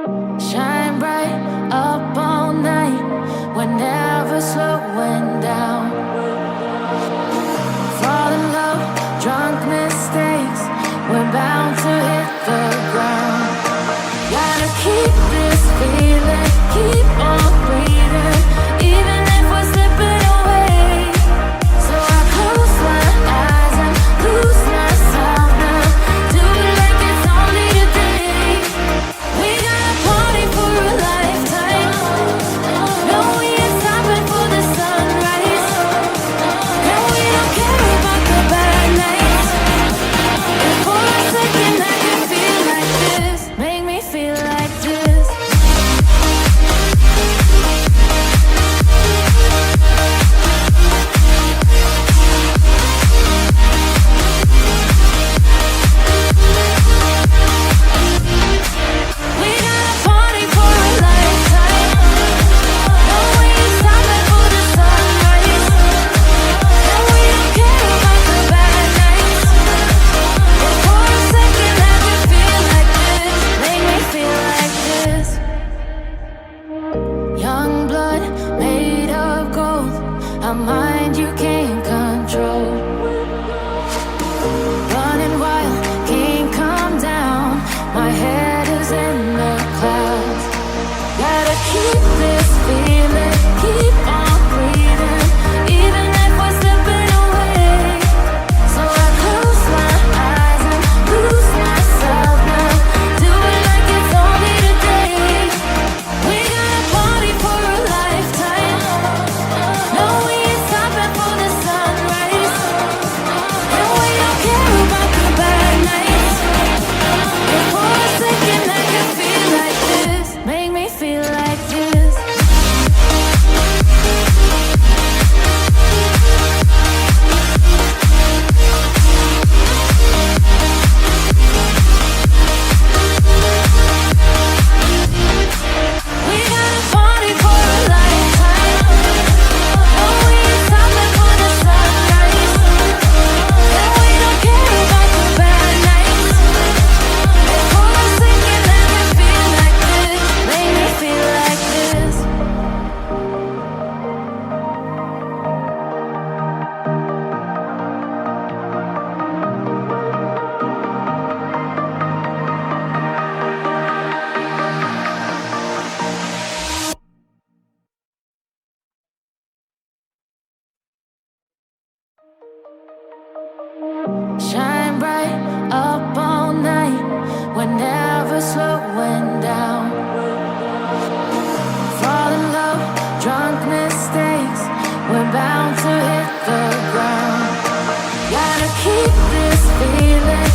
Shine bright up all night. We're never slowing down. Fall in love, drunk mistakes. We're bound to hit the ground. Gotta keep this feeling, keep on breathing, even if we're slipping away. So I close my eyes and lose myself now. Do it like it's only today. We got a party for a lifetime. No, we ain't stopping for the sunrise. No, we don't care about the bad nights. And for a second I can feel like this. Make me feel like this. We got a party for a lifetime. No, we ain't stopping for the sunrise. No, we don't care about the bad nights. And for a second I can feel like this. Make me feel like this. Young blood made of gold. A mind you can't control. Running wild, can't come down. My head is in the clouds. Gotta keep this feeling, keep on breathing, even if we're slipping away. So I close my eyes and lose myself now. Do it like it's only today. We got a party for a lifetime. No, we ain't stopping for the sunrise. And we don't care about the bad nights. And for a second I can feel like this. Make me feel like this. We got a party for a lifetime. No, we ain't stopping for the sunrise. And we don't care about the bad nights. And for a second I can feel like this. Make me feel like this. Shine bright up all night. We're never slowing down. Fall in love, drunk mistakes. We're bound to hit the ground. Gotta keep this feeling,